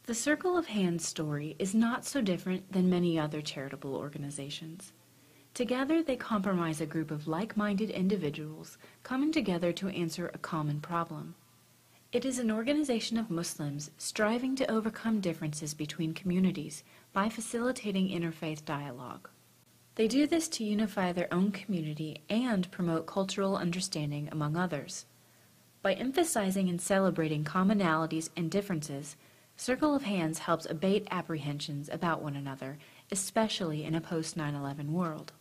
The Circle of Hands story is not so different than many other charitable organizations. Together, they comprise a group of like-minded individuals coming together to answer a common problem. It is an organization of Muslims striving to overcome differences between communities by facilitating interfaith dialogue. They do this to unify their own community and promote cultural understanding among others. By emphasizing and celebrating commonalities and differences, Circle of Hands helps abate apprehensions about one another, especially in a post-9/11 world.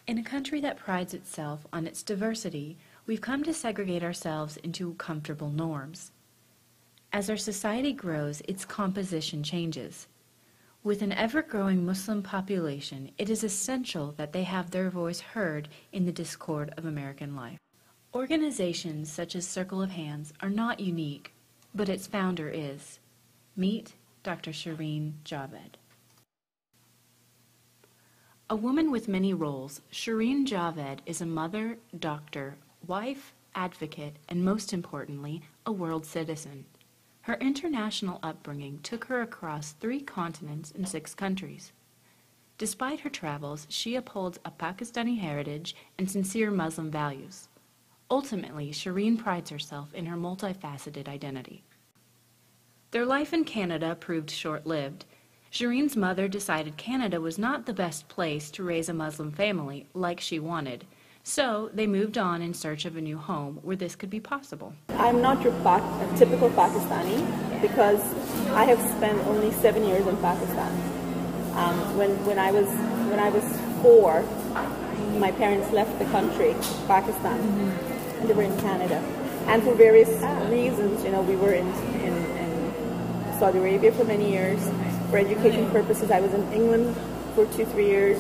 In a country that prides itself on its diversity, we've come to segregate ourselves into comfortable norms. As our society grows, its composition changes. With an ever-growing Muslim population, it is essential that they have their voice heard in the discord of American life. Organizations such as Circle of Hands are not unique, but its founder is. Meet Dr. Shireen Javed. A woman with many roles, Shireen Javed is a mother, doctor, wife, advocate, and most importantly, a world citizen. Her international upbringing took her across 3 continents and 6 countries. Despite her travels, she upholds a Pakistani heritage and sincere Muslim values. Ultimately, Shireen prides herself in her multifaceted identity. Their life in Canada proved short-lived. Shireen's mother decided Canada was not the best place to raise a Muslim family like she wanted, so they moved on in search of a new home where this could be possible. I'm not your typical Pakistani because I have spent only 7 years in Pakistan. When I was 4, my parents left the country, Pakistan, and they were in Canada. And for various reasons, we were in Saudi Arabia for many years. For education purposes, I was in England for 2-3 years.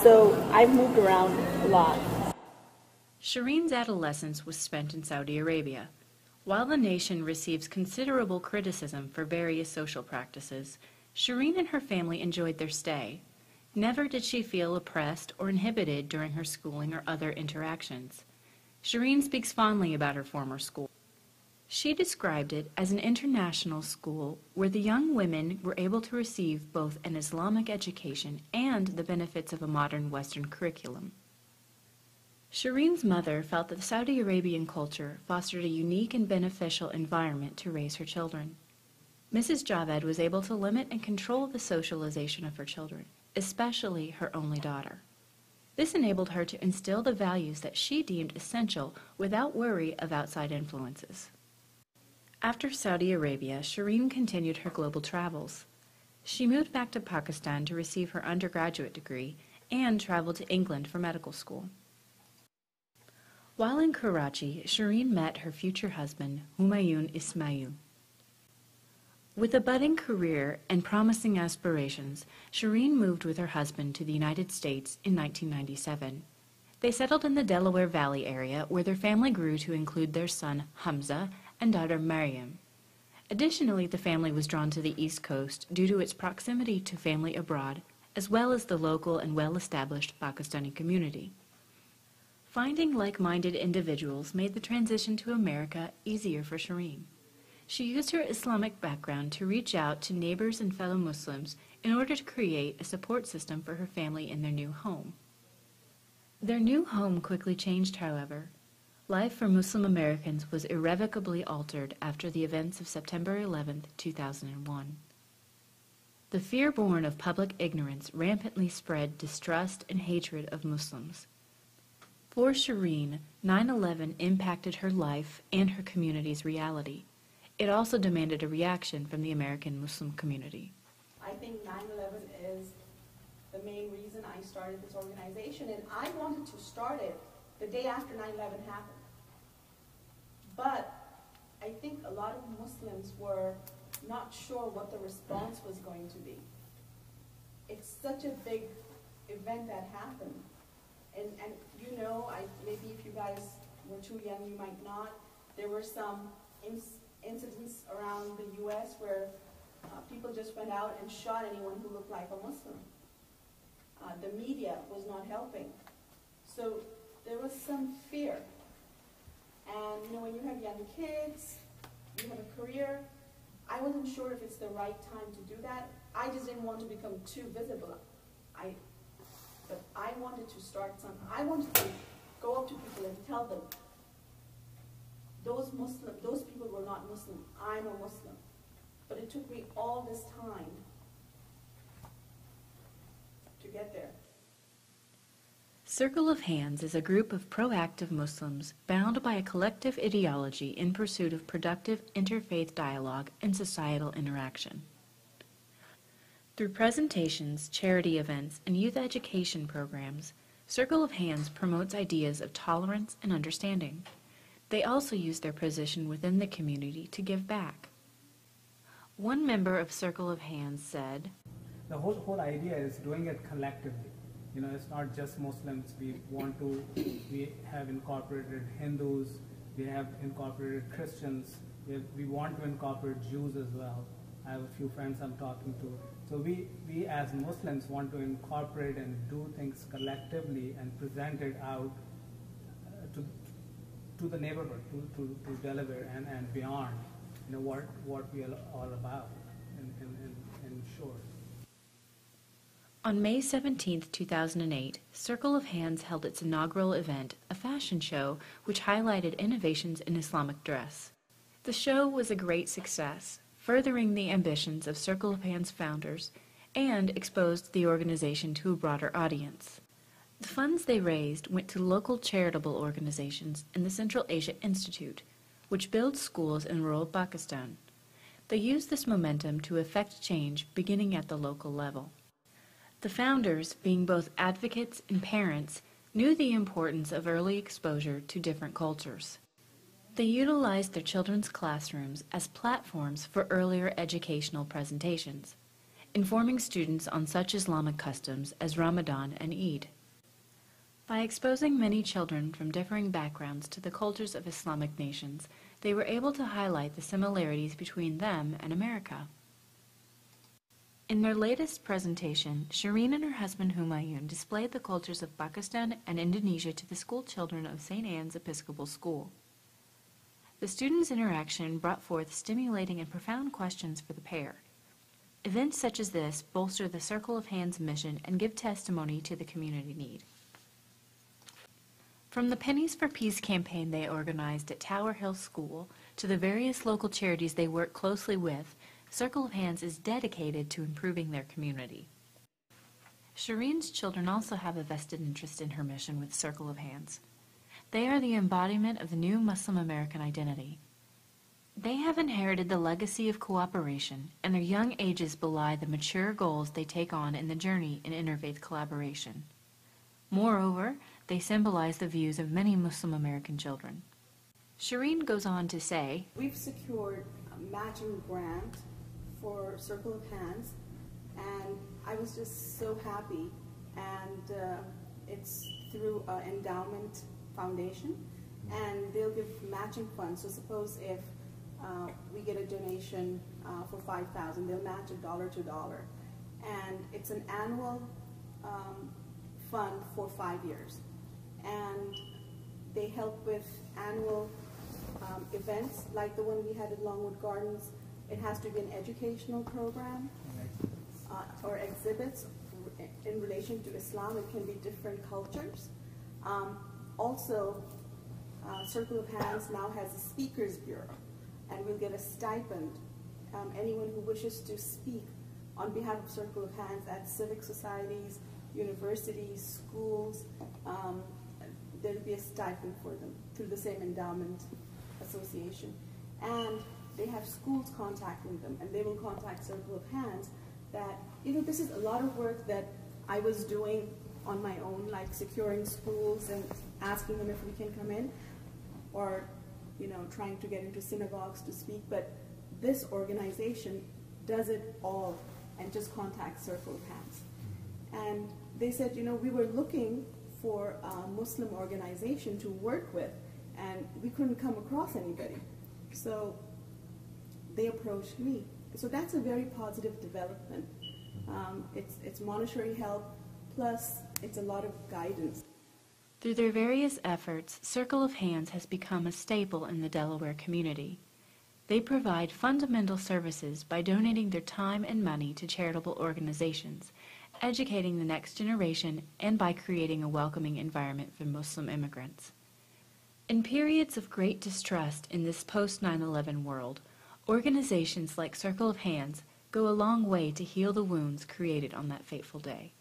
So I've moved around a lot. Shireen's adolescence was spent in Saudi Arabia. While the nation receives considerable criticism for various social practices, Shireen and her family enjoyed their stay. Never did she feel oppressed or inhibited during her schooling or other interactions. Shireen speaks fondly about her former school. She described it as an international school where the young women were able to receive both an Islamic education and the benefits of a modern Western curriculum. Shireen's mother felt that the Saudi Arabian culture fostered a unique and beneficial environment to raise her children. Mrs. Javed was able to limit and control the socialization of her children, especially her only daughter. This enabled her to instill the values that she deemed essential without worry of outside influences. After Saudi Arabia, Shireen continued her global travels. She moved back to Pakistan to receive her undergraduate degree and traveled to England for medical school. While in Karachi, Shireen met her future husband, Humayun Ismail. With a budding career and promising aspirations, Shireen moved with her husband to the United States in 1997. They settled in the Delaware Valley area where their family grew to include their son, Hamza, and daughter Maryam. Additionally, the family was drawn to the East Coast due to its proximity to family abroad, as well as the local and well-established Pakistani community. Finding like-minded individuals made the transition to America easier for Shireen. She used her Islamic background to reach out to neighbors and fellow Muslims in order to create a support system for her family in their new home. Their new home quickly changed, however. Life for Muslim Americans was irrevocably altered after the events of September 11, 2001. The fear born of public ignorance rampantly spread distrust and hatred of Muslims. For Shireen, 9/11 impacted her life and her community's reality. It also demanded a reaction from the American Muslim community. I think 9/11 is the main reason I started this organization, and I wanted to start it the day after 9/11 happened. But I think a lot of Muslims were not sure what the response was going to be. It's such a big event that happened. And maybe if you guys were too young, you might not. There were some incidents around the U.S. where people just went out and shot anyone who looked like a Muslim. The media was not helping. So there was some fear. And when you have young kids, you have a career, I I wasn't sure if it's the right time to do that. I just didn't want to become too visible. But I wanted to start something. I wanted to go up to people and tell them, those people were not Muslim. I'm a Muslim. But it took me all this time to get there. Circle of Hands is a group of proactive Muslims bound by a collective ideology in pursuit of productive interfaith dialogue and societal interaction. Through presentations, charity events, and youth education programs, Circle of Hands promotes ideas of tolerance and understanding. They also use their position within the community to give back. One member of Circle of Hands said, "The whole idea is doing it collectively. You know, it's not just Muslims. We have incorporated Hindus, we have incorporated Christians, we want to incorporate Jews as well. I have a few friends I'm talking to. So we as Muslims want to incorporate and do things collectively and present it out to the neighborhood, to Delaware and beyond, you know, what we are all about in short." On May 17, 2008, Circle of Hands held its inaugural event, a fashion show which highlighted innovations in Islamic dress. The show was a great success, furthering the ambitions of Circle of Hands founders, and exposed the organization to a broader audience. The funds they raised went to local charitable organizations and the Central Asia Institute, which builds schools in rural Pakistan. They used this momentum to effect change beginning at the local level. The founders, being both advocates and parents, knew the importance of early exposure to different cultures. They utilized their children's classrooms as platforms for earlier educational presentations, informing students on such Islamic customs as Ramadan and Eid. By exposing many children from differing backgrounds to the cultures of Islamic nations, they were able to highlight the similarities between them and America. In their latest presentation, Shireen and her husband Humayun displayed the cultures of Pakistan and Indonesia to the school children of St. Anne's Episcopal School. The students' interaction brought forth stimulating and profound questions for the pair. Events such as this bolster the Circle of Hands mission and give testimony to the community need. From the Pennies for Peace campaign they organized at Tower Hill School to the various local charities they work closely with, Circle of Hands is dedicated to improving their community. Shireen's children also have a vested interest in her mission with Circle of Hands. They are the embodiment of the new Muslim American identity. They have inherited the legacy of cooperation, and their young ages belie the mature goals they take on in the journey in interfaith collaboration. Moreover, they symbolize the views of many Muslim American children. Shireen goes on to say, "We've secured a matching grant for Circle of Hands, and I was just so happy. And it's through an endowment foundation, and they'll give matching funds. So suppose if we get a donation for $5,000, they'll match $1 to $1, and it's an annual fund for 5 years, and they help with annual events like the one we had at Longwood Gardens. It has to be an educational program or exhibits in relation to Islam. It can be different cultures. Also, Circle of Hands now has a speakers bureau, and we'll get a stipend. Anyone who wishes to speak on behalf of Circle of Hands at civic societies, universities, schools, there'll be a stipend for them through the same endowment association. And they have schools contacting them, and they will contact Circle of Hands that, you know, this is a lot of work that I was doing on my own, like securing schools and asking them if we can come in, or, you know, trying to get into synagogues to speak. But this organization does it all and just contacts Circle of Hands. And they said, you know, we were looking for a Muslim organization to work with, and we couldn't come across anybody. So they approached me. So that's a very positive development. It's monetary help, plus it's a lot of guidance. Through their various efforts, Circle of Hands has become a staple in the Delaware community. They provide fundamental services by donating their time and money to charitable organizations, educating the next generation, and by creating a welcoming environment for Muslim immigrants. In periods of great distrust in this post-9/11 world, organizations like Circle of Hands go a long way to heal the wounds created on that fateful day.